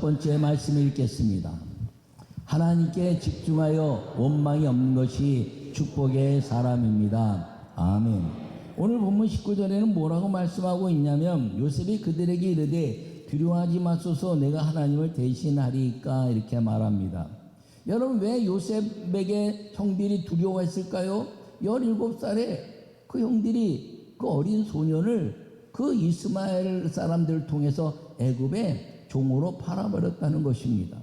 번째 말씀을 읽겠습니다. 하나님께 집중하여 원망이 없는 것이 축복의 사람입니다. 아멘. 오늘 본문 19절에는 뭐라고 말씀하고 있냐면, 요셉이 그들에게 이르되 두려워하지 마소서, 내가 하나님을 대신하리이까, 이렇게 말합니다. 여러분, 왜 요셉에게 형들이 두려워했을까요? 17살에 그 형들이 그 어린 소년을 그 이스마엘 사람들을 통해서 애굽의 종으로 팔아버렸다는 것입니다.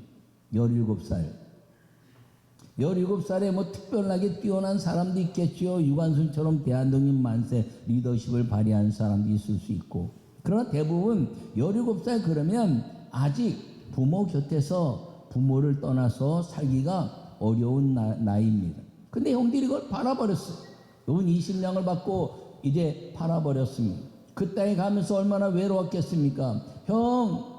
17살에 뭐 특별하게 뛰어난 사람도 있겠죠. 유관순처럼 대한독립 만세 리더십을 발휘한 사람도 있을 수 있고. 그러나 대부분 17살 그러면 아직 부모 곁에서 부모를 떠나서 살기가 어려운 나이입니다. 근데 형들이 그걸 팔아버렸어요. 돈 20냥을 받고 이제 팔아버렸습니다. 그 땅에 가면서 얼마나 외로웠겠습니까? 형,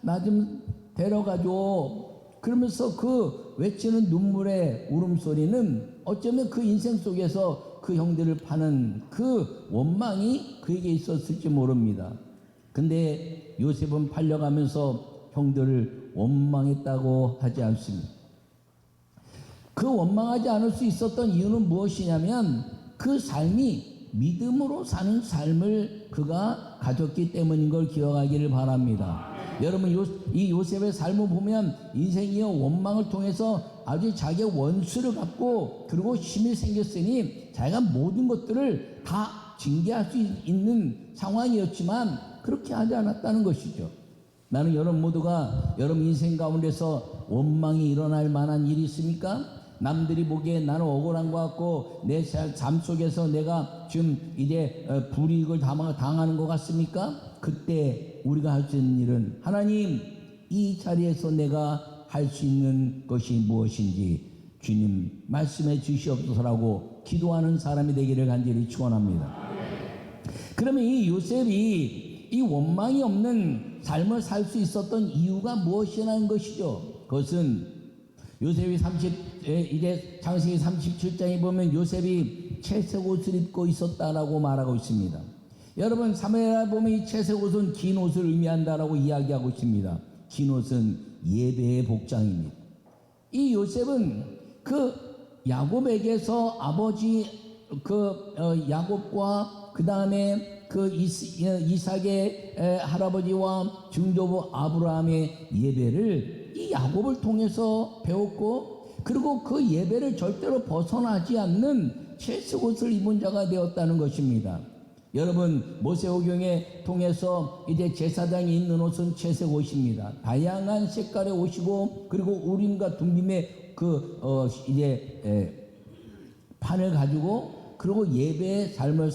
나 좀 데려가줘. 그러면서 그 외치는 눈물의 울음소리는 어쩌면 그 인생 속에서 그 형들을 파는 그 원망이 그에게 있었을지 모릅니다. 근데 요셉은 팔려가면서 형들을 원망했다고 하지 않습니다. 그 원망하지 않을 수 있었던 이유는 무엇이냐면, 그 삶이 믿음으로 사는 삶을 그가 가졌기 때문인 걸 기억하기를 바랍니다. 여러분, 이 요셉의 삶을 보면 인생이요 원망을 통해서 아주 자기의 원수를 갚고, 그리고 힘이 생겼으니 자기가 모든 것들을 다 징계할 수 있는 상황이었지만 그렇게 하지 않았다는 것이죠. 나는 여러분 모두가 여러분 인생 가운데서 원망이 일어날 만한 일이 있습니까? 남들이 보기에 나는 억울한 것 같고 내 삶 속에서 내가 지금 이제 불이익을 당하는 것 같습니까? 그때 우리가 할 수 있는 일은, 하나님, 이 자리에서 내가 할 수 있는 것이 무엇인지 주님 말씀해 주시옵소서라고 기도하는 사람이 되기를 간절히 축원합니다. 그러면 이 요셉이 이 원망이 없는 삶을 살 수 있었던 이유가 무엇이라는 것이죠. 그것은 요셉이 이제 창세기 37장에 보면 요셉이 채색 옷을 입고 있었다라고 말하고 있습니다. 여러분, 사무엘하 보면 이 채색 옷은 긴 옷을 의미한다라고 이야기하고 있습니다. 긴 옷은 예배의 복장입니다. 이 요셉은 그 야곱에게서 아버지 야곱과 그 다음에 그 이삭의 할아버지와 증조부 아브라함의 예배를 이 야곱을 통해서 배웠고, 그리고 그 예배를 절대로 벗어나지 않는 채색 옷을 입은 자가 되었다는 것입니다. 여러분, 모세오경에 통해서 이제 제사장이 입는 옷은 채색 옷입니다. 다양한 색깔의 옷이고, 그리고 우림과 둠빔의 판을 가지고, 그리고 예배의 삶을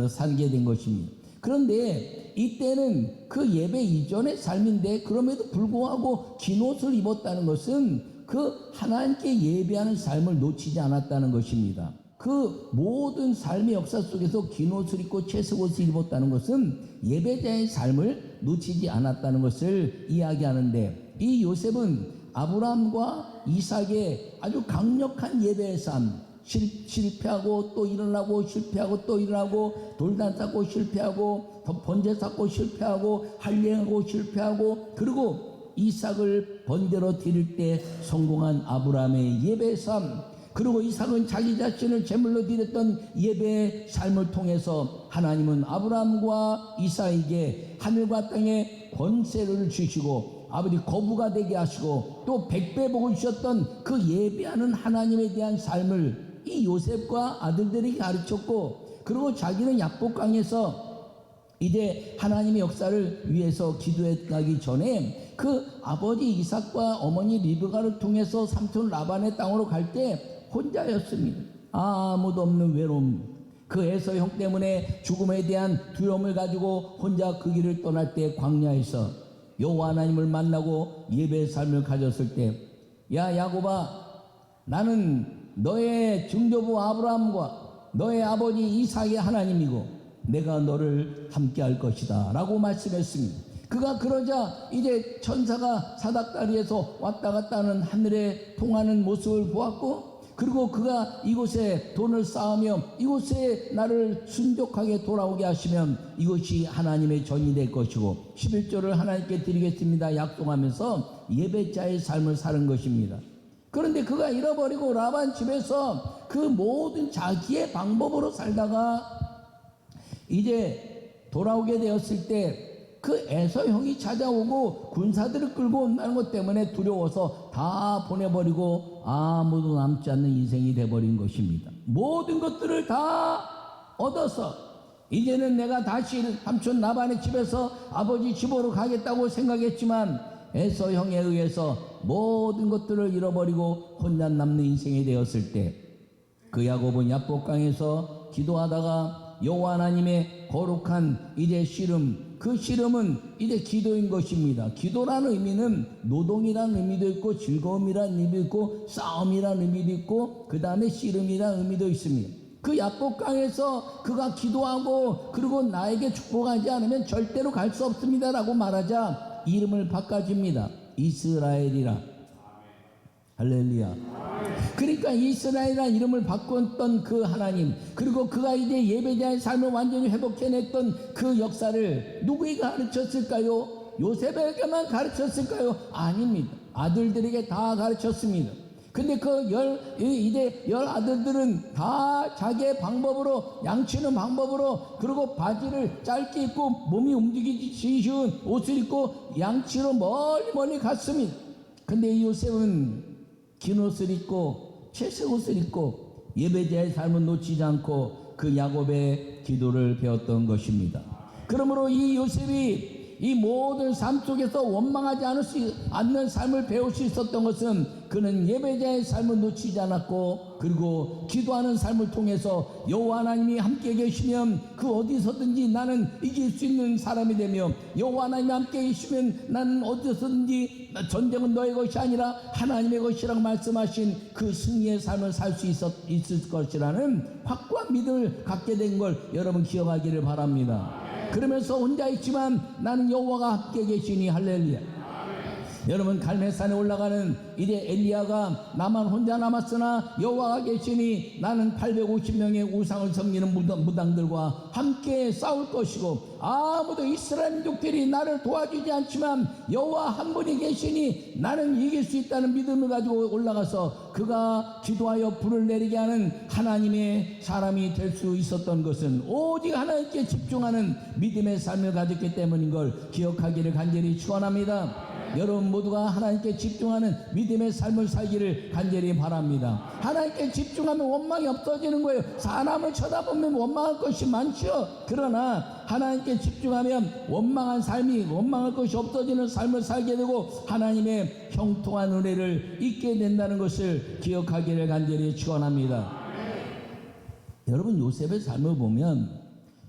살게 된 것입니다. 그런데 이때는 그 예배 이전의 삶인데, 그럼에도 불구하고 긴 옷을 입었다는 것은 그 하나님께 예배하는 삶을 놓치지 않았다는 것입니다. 그 모든 삶의 역사 속에서 긴 옷을 입고 채색 옷을 입었다는 것은 예배자의 삶을 놓치지 않았다는 것을 이야기하는데, 이 요셉은 아브라함과 이삭의 아주 강력한 예배의 삶, 실패하고 또 일어나고 실패하고 또 일어나고, 돌단 쌓고 실패하고, 번제 쌓고 실패하고, 할례하고 실패하고, 그리고 이삭을 번제로 드릴 때 성공한 아브라함의 예배의 삶, 그리고 이삭은 자기 자신을 제물로 드렸던 예배의 삶을 통해서 하나님은 아브라함과 이삭에게 하늘과 땅에 권세를 주시고 아버지 거부가 되게 하시고 또 100배 복을 주셨던 그 예배하는 하나님에 대한 삶을 이 요셉과 아들들에게 가르쳤고, 그리고 자기는 야복강에서 이제 하나님의 역사를 위해서 기도해 가기 전에 그 아버지 이삭과 어머니 리브가를 통해서 삼촌 라반의 땅으로 갈 때 혼자였습니다. 아무도 없는 외로움, 그 에서 형 때문에 죽음에 대한 두려움을 가지고 혼자 그 길을 떠날 때 광야에서 여호와 하나님을 만나고 예배의 삶을 가졌을 때, 야 야곱아, 나는 너의 증조부 아브라함과 너의 아버지 이삭의 하나님이고 내가 너를 함께 할 것이다 라고 말씀했습니다. 그가 그러자 이제 천사가 사닥다리에서 왔다 갔다 하는 하늘에 통하는 모습을 보았고, 그리고 그가 이곳에 돈을 쌓으며 이곳에 나를 순족하게 돌아오게 하시면 이것이 하나님의 전이 될 것이고 11조를 하나님께 드리겠습니다 약속하면서 예배자의 삶을 사는 것입니다. 그런데 그가 잃어버리고 라반 집에서 그 모든 자기의 방법으로 살다가 이제 돌아오게 되었을 때 그 에서 형이 찾아오고 군사들을 끌고 온다는 것 때문에 두려워서 다 보내버리고 아무도 남지 않는 인생이 돼버린 것입니다. 모든 것들을 다 얻어서 이제는 내가 다시 삼촌 라반의 집에서 아버지 집으로 가겠다고 생각했지만 에서 형에 의해서 모든 것들을 잃어버리고 혼자 남는 인생이 되었을 때 그 야곱은 야복강에서 기도하다가 여호와 하나님의 거룩한 이제 씨름, 그 씨름은 이제 기도인 것입니다. 기도라는 의미는 노동이라는 의미도 있고 즐거움이라는 의미도 있고 싸움이라는 의미도 있고 그 다음에 씨름이라는 의미도 있습니다. 그 야복강에서 그가 기도하고 그리고 나에게 축복하지 않으면 절대로 갈 수 없습니다 라고 말하자 이름을 바꿔줍니다. 이스라엘이라. 할렐루야. 그러니까 이스라엘이라는 이름을 바꿨던 그 하나님, 그리고 그가 이제 예배자의 삶을 완전히 회복해냈던 그 역사를 누구에게 가르쳤을까요? 요셉에게만 가르쳤을까요? 아닙니다. 아들들에게 다 가르쳤습니다. 근데 그 열 아들들은 다 자기의 방법으로, 양치는 방법으로, 그리고 바지를 짧게 입고 몸이 움직이기 쉬운 옷을 입고 양치로 멀리 갔습니다. 근데 이 요셉은 긴 옷을 입고 채색 옷을 입고 예배자의 삶을 놓치지 않고 그 야곱의 기도를 배웠던 것입니다. 그러므로 이 요셉이 이 모든 삶 속에서 원망하지 않는 삶을 배울 수 있었던 것은 그는 예배자의 삶을 놓치지 않았고 그리고 기도하는 삶을 통해서 여호와 하나님이 함께 계시면 그 어디서든지 나는 이길 수 있는 사람이 되며 여호와 하나님이 함께 계시면 나는 어디서든지 전쟁은 너의 것이 아니라 하나님의 것이라고 말씀하신 그 승리의 삶을 살 수 있을 것이라는 확고한 믿음을 갖게 된 걸 여러분 기억하기를 바랍니다. 그러면서 혼자 있지만 나는 여호와가 함께 계시니 할렐루야. 여러분 갈멜산에 올라가는 이제 엘리야가 나만 혼자 남았으나 여호와가 계시니 나는 850명의 우상을 섬기는 무당들과 함께 싸울 것이고 아무도 이스라엘 민족들이 나를 도와주지 않지만 여호와 한 분이 계시니 나는 이길 수 있다는 믿음을 가지고 올라가서 그가 기도하여 불을 내리게 하는 하나님의 사람이 될 수 있었던 것은 오직 하나님께 집중하는 믿음의 삶을 가졌기 때문인 걸 기억하기를 간절히 축원합니다. 여러분 모두가 하나님께 집중하는 믿음의 삶을 살기를 간절히 바랍니다. 하나님께 집중하면 원망이 없어지는 거예요. 사람을 쳐다보면 원망할 것이 많죠. 그러나 하나님께 집중하면 원망할 것이 없어지는 삶을 살게 되고 하나님의 형통한 은혜를 잊게 된다는 것을 기억하기를 간절히 축원합니다. 여러분 요셉의 삶을 보면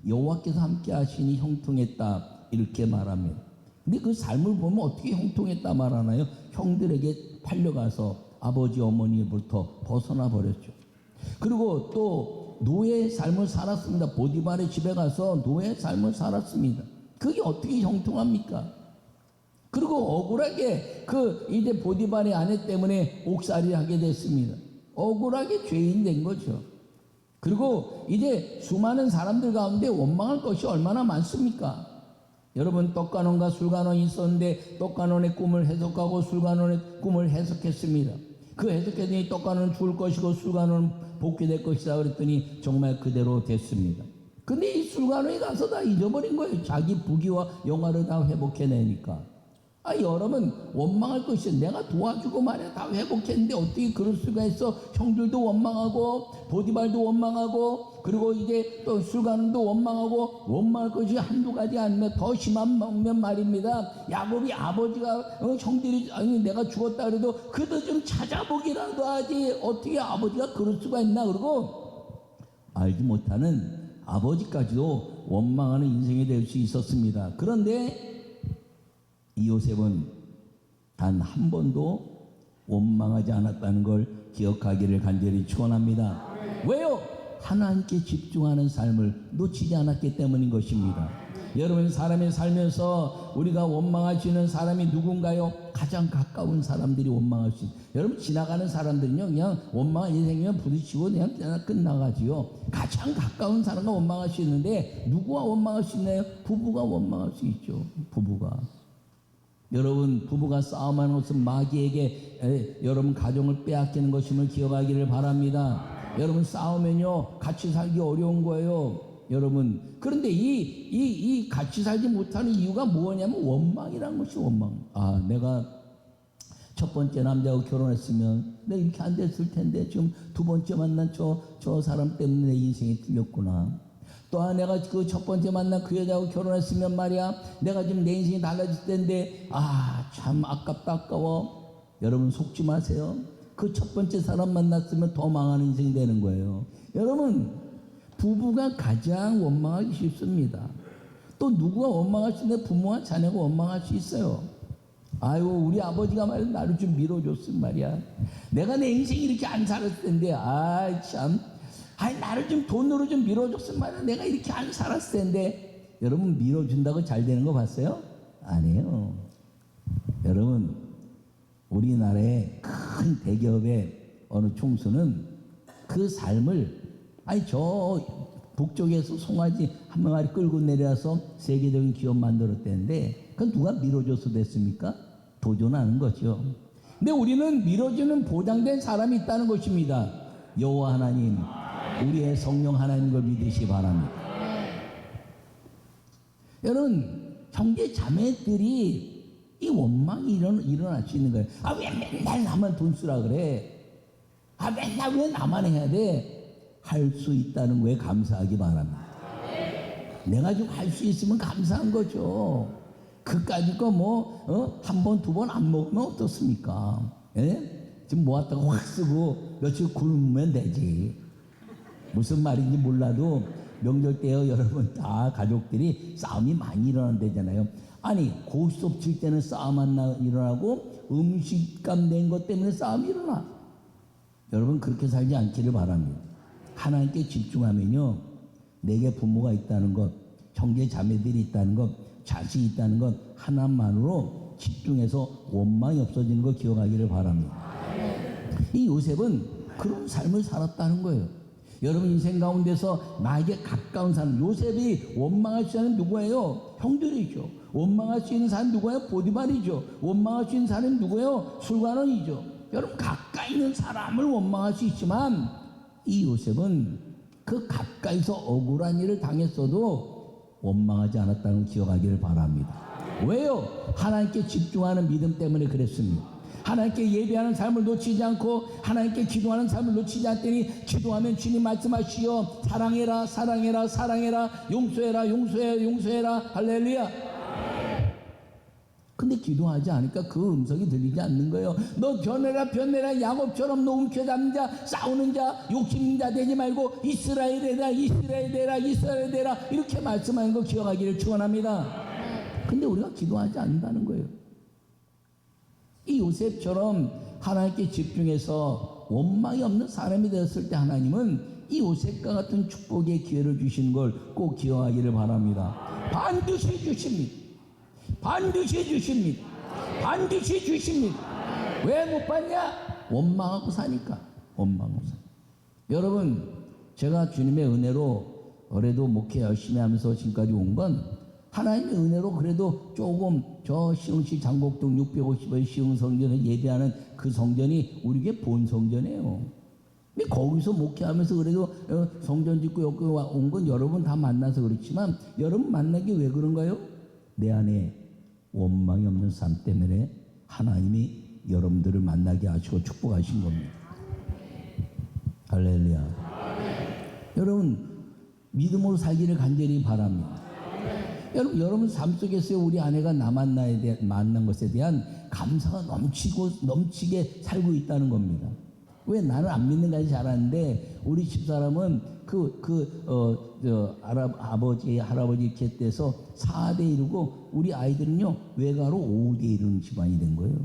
여호와께서 함께 하시니 형통했다 이렇게 말합니다. 근데 그 삶을 보면 어떻게 형통했다 말하나요? 형들에게 팔려가서 아버지 어머니로부터 벗어나 버렸죠. 그리고 또 노예의 삶을 살았습니다. 보디발의 집에 가서 노예의 삶을 살았습니다. 그게 어떻게 형통합니까? 그리고 억울하게 이제 보디발의 아내 때문에 옥살이를 하게 됐습니다. 억울하게 죄인 된 거죠. 그리고 이제 수많은 사람들 가운데 원망할 것이 얼마나 많습니까? 여러분 떡간원과 술간원이 있었는데 떡간원의 꿈을 해석하고 술간원의 꿈을 해석했습니다. 그 해석했더니 떡간원은 죽을 것이고 술간원은 복귀될 것이다 그랬더니 정말 그대로 됐습니다. 근데 이 술간원이 가서 다 잊어버린 거예요. 자기 부귀와 영화를 다 회복해내니까. 여러분 원망할 것이 내가 도와주고 말이야 다 회복했는데 어떻게 그럴 수가 있어. 형들도 원망하고 보디발도 원망하고 그리고 이제 또 술가는도 원망하고 원망할 것이 한두 가지 아니면 더 심하면 말입니다. 야곱이 아버지가 형들이 내가 죽었다 그래도 그래도 좀 찾아보기라도 하지 어떻게 아버지가 그럴 수가 있나. 그러고 알지 못하는 아버지까지도 원망하는 인생이 될 수 있었습니다. 그런데 이 요셉은 단 한 번도 원망하지 않았다는 걸 기억하기를 간절히 축원합니다. 왜요? 하나님께 집중하는 삶을 놓치지 않았기 때문인 것입니다. 여러분 사람이 살면서 우리가 원망할 수 있는 사람이 누군가요? 가장 가까운 사람들이 원망할 수 있어요. 여러분 지나가는 사람들은요 그냥 원망한 인생이면 부딪히고 그냥 끝나가지요. 가장 가까운 사람과 원망할 수 있는데 누구와 원망할 수 있나요? 부부가 원망할 수 있죠. 부부가. 여러분 부부가 싸움하는 것은 마귀에게 여러분 가정을 빼앗기는 것임을 기억하기를 바랍니다. 여러분 싸우면요 같이 살기 어려운 거예요. 여러분 그런데 이 같이 살지 못하는 이유가 뭐냐면 원망이라는 것이 원망. 아 내가 첫 번째 남자하고 결혼했으면 내가 이렇게 안 됐을 텐데 지금 두 번째 만난 저 사람 때문에 내 인생이 틀렸구나. 또한 내가 그 첫 번째 만난 그 여자하고 결혼했으면 말이야 내가 지금 내 인생이 달라질 텐데 참 아깝다 아까워. 여러분 속지 마세요. 그 첫 번째 사람 만났으면 더 망하는 인생이 되는 거예요. 여러분 부부가 가장 원망하기 쉽습니다. 또 누구가 원망할 수 있는데 부모와 자녀가 원망할 수 있어요. 아유 우리 아버지가 말이야 나를 좀 밀어줬으면 말이야 내가 내 인생이 이렇게 안 살았을 텐데 나를 좀 돈으로 좀 밀어줬으면 말이야 내가 이렇게 안 살았을 텐데. 여러분 밀어준다고 잘 되는 거 봤어요? 아니에요. 여러분 우리나라의 큰 대기업의 어느 총수는 그 삶을 저 북쪽에서 송아지 한 마리 끌고 내려와서 세계적인 기업 만들었대는데 그건 누가 밀어줘서 됐습니까? 도전하는 거죠. 근데 우리는 밀어주는 보장된 사람이 있다는 것입니다. 여호와 하나님, 우리의 성령 하나님을 믿으시기 바랍니다. 여러분 형제 자매들이 이 원망이 일어날 수 있는 거예요. 왜 맨날 나만 돈 쓰라 그래? 맨날 왜 나만 해야 돼? 할 수 있다는 거에 감사하기 바랍니다. 내가 좀 할 수 있으면 감사한 거죠. 그까짓 거 한 번, 두 번 안 먹으면 어떻습니까? 지금 모았다가 확 쓰고 며칠 굶으면 되지. 무슨 말인지 몰라도 명절 때요 여러분 다 가족들이 싸움이 많이 일어난다잖아요. 아니 고스톱 칠 때는 싸움 안 일어나고 음식값 낸 것 때문에 싸움이 일어나. 여러분 그렇게 살지 않기를 바랍니다. 하나님께 집중하면요 내게 부모가 있다는 것, 형제 자매들이 있다는 것, 자식이 있다는 것 하나만으로 집중해서 원망이 없어지는 걸 기억하기를 바랍니다. 이 요셉은 그런 삶을 살았다는 거예요. 여러분 인생 가운데서 나에게 가까운 사람, 요셉이 원망할 수 있는 누구예요? 형들이죠. 원망할 수 있는 사람 누구예요? 보디발이죠. 원망할 수 있는 사람이 누구예요? 술관원이죠. 여러분 가까이 있는 사람을 원망할 수 있지만 이 요셉은 그 가까이서 억울한 일을 당했어도 원망하지 않았다는 걸 기억하기를 바랍니다. 왜요? 하나님께 집중하는 믿음 때문에 그랬습니다. 하나님께 예배하는 삶을 놓치지 않고 하나님께 기도하는 삶을 놓치지 않더니 기도하면 주님 말씀하시오 사랑해라 사랑해라 사랑해라 용서해라 용서해라 용서해라 할렐루야. 근데 기도하지 않으니까 그 음성이 들리지 않는 거예요. 너 변해라 변해라 야곱처럼 너 움켜잡는 자 싸우는 자 욕심인 자 되지 말고 이스라엘에라 이스라엘에라 이스라엘에라 이렇게 말씀하는 거 기억하기를 축원합니다. 근데 우리가 기도하지 않는다는 거예요. 이 요셉처럼 하나님께 집중해서 원망이 없는 사람이 되었을 때 하나님은 이 요셉과 같은 축복의 기회를 주시는 걸 꼭 기억하기를 바랍니다. 반드시 주십니다. 반드시 주십니다. 반드시 주십니다. 왜 못 받냐? 원망하고 사니까. 원망하고 사. 여러분 제가 주님의 은혜로 그래도 목회 열심히 하면서 지금까지 온 건 하나님의 은혜로 그래도 조금 저 시흥시 장곡동 650의 시흥 성전에 예배하는 그 성전이 우리에게 본 성전이에요. 근데 거기서 목회하면서 그래도 성전 짓고 여기 온 건 여러분 다 만나서 그렇지만 여러분 만나기 왜 그런가요? 내 안에 원망이 없는 삶 때문에 하나님이 여러분들을 만나게 하시고 축복하신 겁니다. 할렐루야. 여러분 믿음으로 살기를 간절히 바랍니다. 여러분 삶 속에서 우리 아내가 나 만난 것에 대한 감사가 넘치게 살고 있다는 겁니다. 왜 나는 안 믿는 것이 잘 아는데 우리 집사람은 아버지 할아버지 이렇게 돼서 4대 이루고 우리 아이들은요 외가로 5대 이루는 집안이 된 거예요.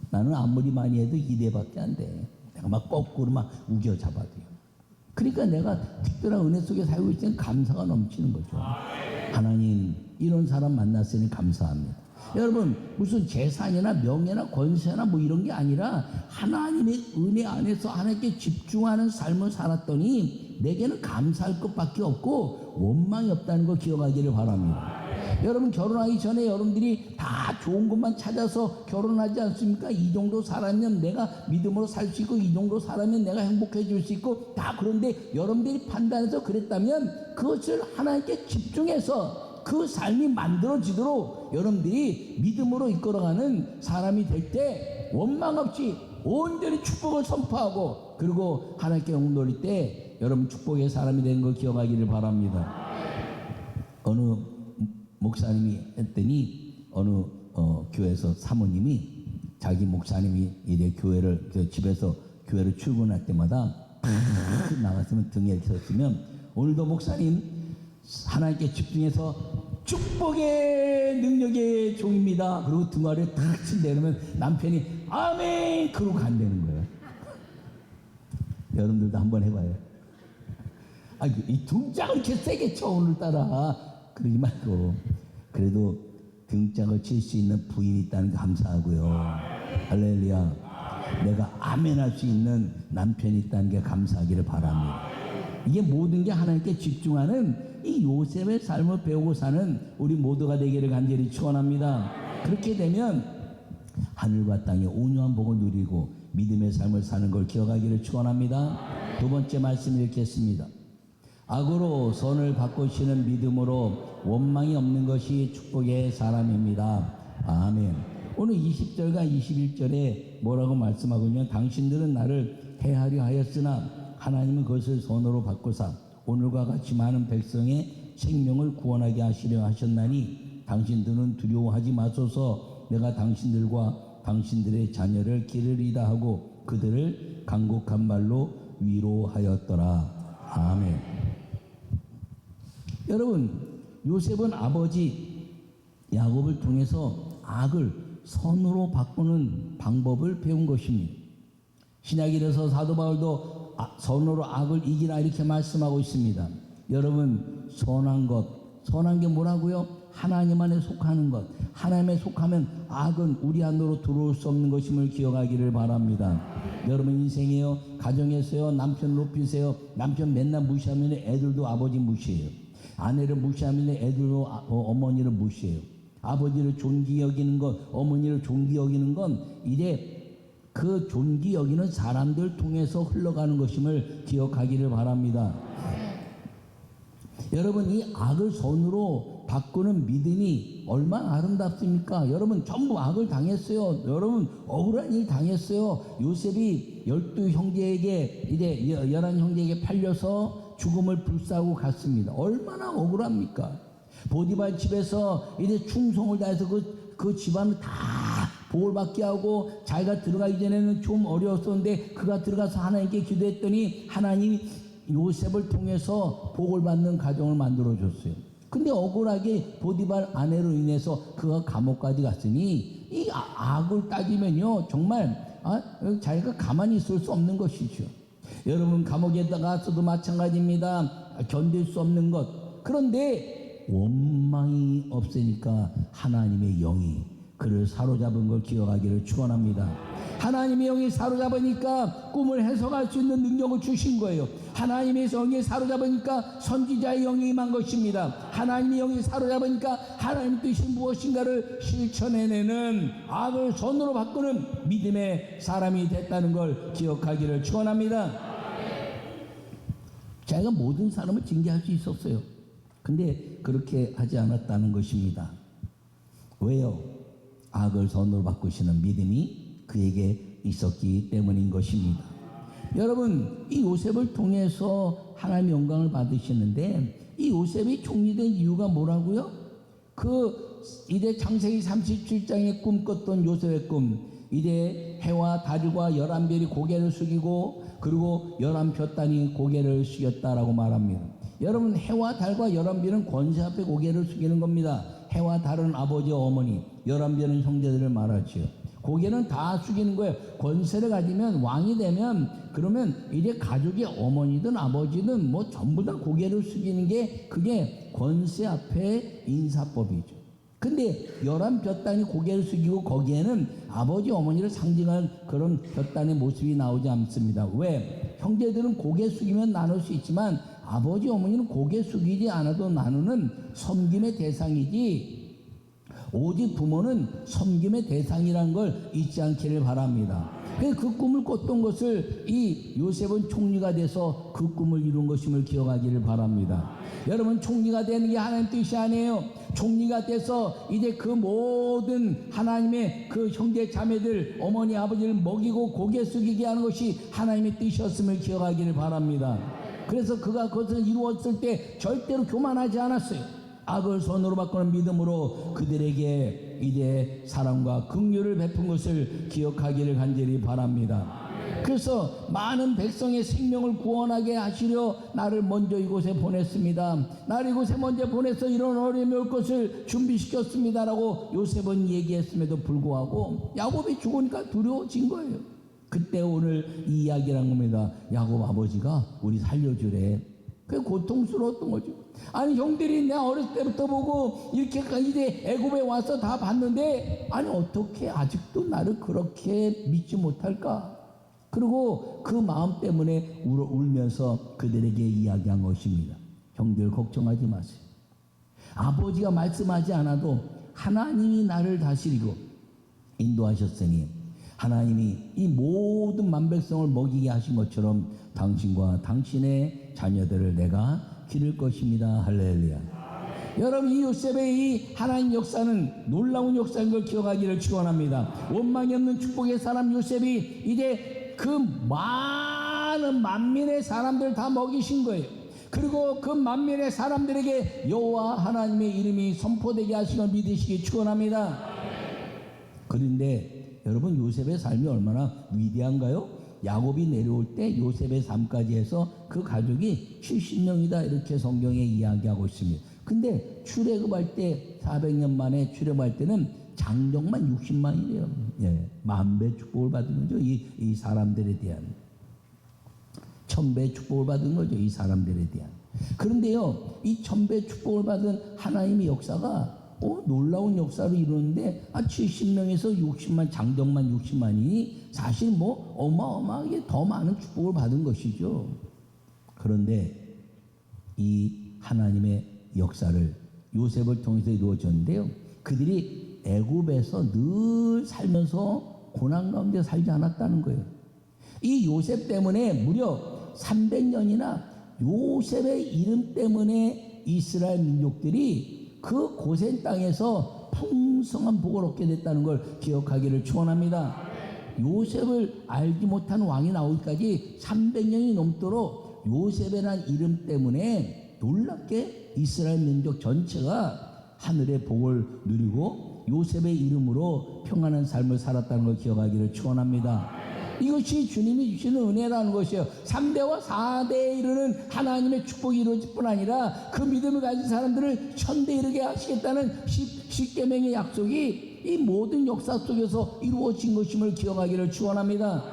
나는 아무리 많이 해도 2대밖에 안 돼. 내가 막 거꾸로 막 우겨 잡아도요. 그러니까 내가 특별한 은혜 속에 살고 있으니까 감사가 넘치는 거죠. 하나님 이런 사람 만났으니 감사합니다. 여러분 무슨 재산이나 명예나 권세나 뭐 이런 게 아니라 하나님의 은혜 안에서 하나님께 집중하는 삶을 살았더니 내게는 감사할 것밖에 없고 원망이 없다는 걸 기억하기를 바랍니다. 여러분 결혼하기 전에 여러분들이 다 좋은 것만 찾아서 결혼하지 않습니까? 이 정도 살았면 내가 믿음으로 살 수 있고 이 정도 살았면 내가 행복해질 수 있고 다. 그런데 여러분들이 판단해서 그랬다면 그것을 하나님께 집중해서 그 삶이 만들어지도록 여러분들이 믿음으로 이끌어가는 사람이 될 때 원망 없이 온전히 축복을 선포하고 그리고 하나님께 영광 돌릴 때 여러분 축복의 사람이 되는 걸 기억하기를 바랍니다. 어느 목사님이 했더니 어느 교회에서 사모님이 자기 목사님이 이제 교회를 집에서 교회를 출근할 때마다 나갔으면 등에 섰으면 오늘도 목사님 하나님께 집중해서 축복의 능력의 종입니다. 그리고 등화를 탁 친대면 남편이 아멘 그러고 간다는 거예요. 여러분들도 한번 해봐요. 이 등짝을 이렇게 세게 쳐 오늘따라 그러지 말고 그래도 등짝을 칠 수 있는 부인이 있다는 게 감사하고요. 할렐루야. 내가 아멘할 수 있는 남편이 있다는 게 감사하기를 바랍니다. 이게 모든 게 하나님께 집중하는 이 요셉의 삶을 배우고 사는 우리 모두가 되기를 간절히 축원합니다. 그렇게 되면 하늘과 땅의 온유한 복을 누리고 믿음의 삶을 사는 걸 기억하기를 축원합니다. 두 번째 말씀 읽겠습니다. 악으로 선을 바꾸시는 믿음으로 원망이 없는 것이 축복의 사람입니다. 아멘. 오늘 20절과 21절에 뭐라고 말씀하고 있냐면 당신들은 나를 해하려 하였으나 하나님은 그것을 선으로 바꾸사 오늘과 같이 많은 백성의 생명을 구원하게 하시려 하셨나니 당신들은 두려워하지 마소서. 내가 당신들과 당신들의 자녀를 기르리다 하고 그들을 간곡한 말로 위로하였더라. 아멘. 여러분 요셉은 아버지 야곱을 통해서 악을 선으로 바꾸는 방법을 배운 것입니다. 신약일에서 사도 바울도 선으로 악을 이기라 이렇게 말씀하고 있습니다. 여러분 선한 게 뭐라고요? 하나님 안에 속하는 것. 하나님에 속하면 악은 우리 안으로 들어올 수 없는 것임을 기억하기를 바랍니다. 여러분 인생에요, 가정에서요, 남편 높이세요. 남편 맨날 무시하면 애들도 아버지 무시해요. 아내를 무시하면 애들도 어머니를 무시해요. 아버지를 존귀 여기는 것, 어머니를 존귀 여기는 건 이래 그 존귀 여기는 사람들 통해서 흘러가는 것임을 기억하기를 바랍니다. 여러분 이 악을 선으로 바꾸는 믿음이 얼마나 아름답습니까? 여러분 전부 악을 당했어요. 여러분 억울한 일 당했어요. 요셉이 12형제에게 이제 11형제에게 팔려서 죽음을 불사하고 갔습니다. 얼마나 억울합니까? 보디발 집에서 이제 충성을 다해서 그 집안을 다 복을 받게 하고 자기가 들어가기 전에는 좀 어려웠었는데 그가 들어가서 하나님께 기도했더니 하나님이 요셉을 통해서 복을 받는 가정을 만들어줬어요. 근데 억울하게 보디발 아내로 인해서 그가 감옥까지 갔으니 이 악을 따지면요 정말 자기가 가만히 있을 수 없는 것이죠. 여러분 감옥에다가 가서도 마찬가지입니다. 견딜 수 없는 것. 그런데 원망이 없으니까 하나님의 영이 그를 사로잡은 걸 기억하기를 축원합니다. 하나님의 영이 사로잡으니까 꿈을 해석할 수 있는 능력을 주신 거예요. 하나님의 영이 사로잡으니까 선지자의 영이 임한 것입니다. 하나님의 영이 사로잡으니까 하나님 뜻이 무엇인가를 실천해내는 악을 선으로 바꾸는 믿음의 사람이 됐다는 걸 기억하기를 축원합니다. 자기가 모든 사람을 징계할 수 있었어요. 근데 그렇게 하지 않았다는 것입니다. 왜요? 악을 선으로 바꾸시는 믿음이 그에게 있었기 때문인 것입니다. 여러분 이 요셉을 통해서 하나님의 영광을 받으시는데 이 요셉이 총리된 이유가 뭐라고요? 이제 창세기 37장에 꿈꿨던 요셉의 꿈, 이제 해와 달과 11별이 고개를 숙이고 그리고 11볕단이 고개를 숙였다라고 말합니다. 여러분 해와 달과 11별은 권세 앞에 고개를 숙이는 겁니다. 해와 달은 아버지와 어머니, 11별은 형제들을 말하지요. 고개는 다 숙이는 거예요. 권세를 가지면 왕이 되면 그러면 이제 가족의 어머니든 아버지든 뭐 전부 다 고개를 숙이는 게 그게 권세 앞에 인사법이죠. 근데 11볕단이 고개를 숙이고 거기에는 아버지 어머니를 상징하는 그런 볕단의 모습이 나오지 않습니다. 왜? 형제들은 고개 숙이면 나눌 수 있지만 아버지 어머니는 고개 숙이지 않아도 나누는 섬김의 대상이지 오직 부모는 섬김의 대상이라는 걸 잊지 않기를 바랍니다. 그 꿈을 꿨던 것을 이 요셉은 총리가 돼서 그 꿈을 이룬 것임을 기억하기를 바랍니다. 여러분, 총리가 되는 게 하나님 뜻이 아니에요. 총리가 돼서 이제 그 모든 하나님의 그 형제 자매들 어머니 아버지를 먹이고 고개 숙이게 하는 것이 하나님의 뜻이었음을 기억하기를 바랍니다. 그래서 그가 그것을 이루었을 때 절대로 교만하지 않았어요. 악을 선으로 바꾸는 믿음으로 그들에게 이제 사랑과 긍휼을 베푼 것을 기억하기를 간절히 바랍니다. 그래서 많은 백성의 생명을 구원하게 하시려 나를 먼저 이곳에 보냈습니다. 나를 이곳에 먼저 보내서 이런 어려움이 올 것을 준비시켰습니다라고 요셉은 얘기했음에도 불구하고 야곱이 죽으니까 두려워진 거예요. 그때 오늘 이 이야기란 겁니다. 야곱 아버지가 우리 살려주래. 그게 고통스러웠던 거죠. 아니, 형들이 내가 어렸을 때부터 보고 이렇게까지 이제 애굽에 와서 다 봤는데 아니 어떻게 아직도 나를 그렇게 믿지 못할까? 그리고 그 마음 때문에 울면서 그들에게 이야기한 것입니다. 형들 걱정하지 마세요. 아버지가 말씀하지 않아도 하나님이 나를 다스리고 인도하셨으니 하나님이 이 모든 만백성을 먹이게 하신 것처럼 당신과 당신의 자녀들을 내가 기를 것입니다. 할렐루야. 여러분, 이 요셉의 이 하나님 역사는 놀라운 역사인 걸 기억하기를 축원합니다. 원망이 없는 축복의 사람 요셉이 이제 그 많은 만민의 사람들 다 먹이신 거예요. 그리고 그 만민의 사람들에게 여호와 하나님의 이름이 선포되게 하신 걸 믿으시기 축원합니다. 그런데 여러분, 요셉의 삶이 얼마나 위대한가요? 야곱이 내려올 때 요셉의 삶까지 해서 그 가족이 70명이다 이렇게 성경에 이야기하고 있습니다. 근데 출애굽할 때 400년 만에 출애굽할 때는 장정만 60만이래요. 예, 만배 축복을 받은 거죠. 이 사람들에 대한 1000배 축복을 받은 거죠. 이 사람들에 대한. 그런데요, 이 1000배 축복을 받은 하나님의 역사가 놀라운 역사를 이루는데 70명에서 60만, 장정만 60만이 사실 뭐 어마어마하게 더 많은 축복을 받은 것이죠. 그런데 이 하나님의 역사를 요셉을 통해서 이루어졌는데요, 그들이 애굽에서 늘 살면서 고난 가운데 살지 않았다는 거예요. 이 요셉 때문에 무려 300년이나 요셉의 이름 때문에 이스라엘 민족들이 그 고센 땅에서 풍성한 복을 얻게 됐다는 걸 기억하기를 축원합니다. 요셉을 알지 못한 왕이 나오기까지 300년이 넘도록 요셉이라는 이름 때문에 놀랍게 이스라엘 민족 전체가 하늘의 복을 누리고 요셉의 이름으로 평안한 삶을 살았다는 걸 기억하기를 축원합니다. 이것이 주님이 주시는 은혜라는 것이에요. 3대와 4대에 이르는 하나님의 축복이 이루어질 뿐 아니라 그 믿음을 가진 사람들을 천대에 이르게 하시겠다는 십계명의 약속이 이 모든 역사 속에서 이루어진 것임을 기억하기를 축원합니다.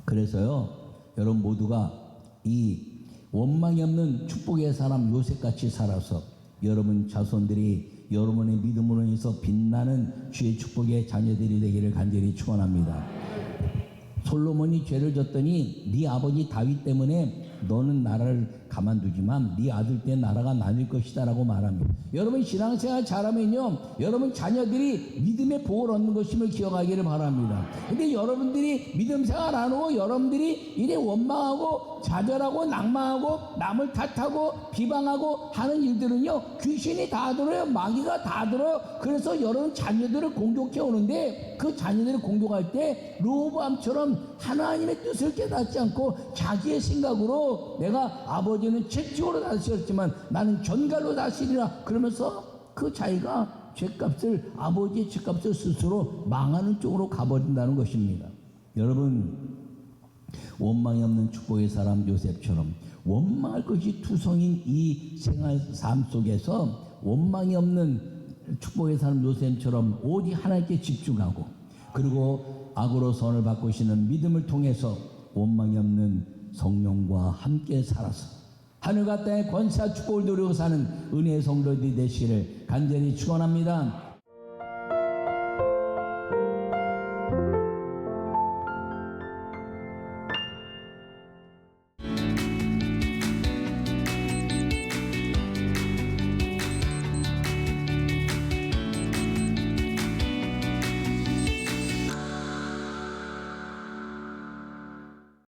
그래서요, 여러분 모두가 이 원망이 없는 축복의 사람 요셉같이 살아서 여러분 자손들이 여러분의 믿음으로 인해서 빛나는 주의 축복의 자녀들이 되기를 간절히 축원합니다. 솔로몬이 죄를 졌더니 네 아버지 다윗 때문에 너는 나라를 가만두지만 네 아들 때 나라가 나뉠 것이다 라고 말합니다. 여러분 신앙생활 잘하면요, 여러분 자녀들이 믿음의 복을 얻는 것임을 기억하기를 바랍니다. 근데 여러분들이 믿음 생활 안 하고 여러분들이 이래 원망하고 좌절하고 낭망하고 남을 탓하고 비방하고 하는 일들은요, 귀신이 다 들어요. 마귀가 다 들어요. 그래서 여러분 자녀들을 공격해 오는데 그 자녀들을 공격할 때 르호보암처럼 하나님의 뜻을 깨닫지 않고 자기의 생각으로 내가 아버지는 채찍으로 다스렸지만 나는 전갈로 다스리라 그러면서 그 자기가 죄값을, 아버지의 죄값을 스스로 망하는 쪽으로 가버린다는 것입니다. 여러분, 원망이 없는 축복의 사람 요셉처럼 원망할 것이 투성인 이 생활 삶 속에서 원망이 없는 축복의 사람 요셉처럼 오직 하나님께 집중하고 그리고 악으로 선을 바꾸시는 믿음을 통해서 원망이 없는 성령과 함께 살아서 하늘과 땅의 권세와 축복을 누리고 사는 은혜의 성도들이 되시기를 간절히 축원합니다.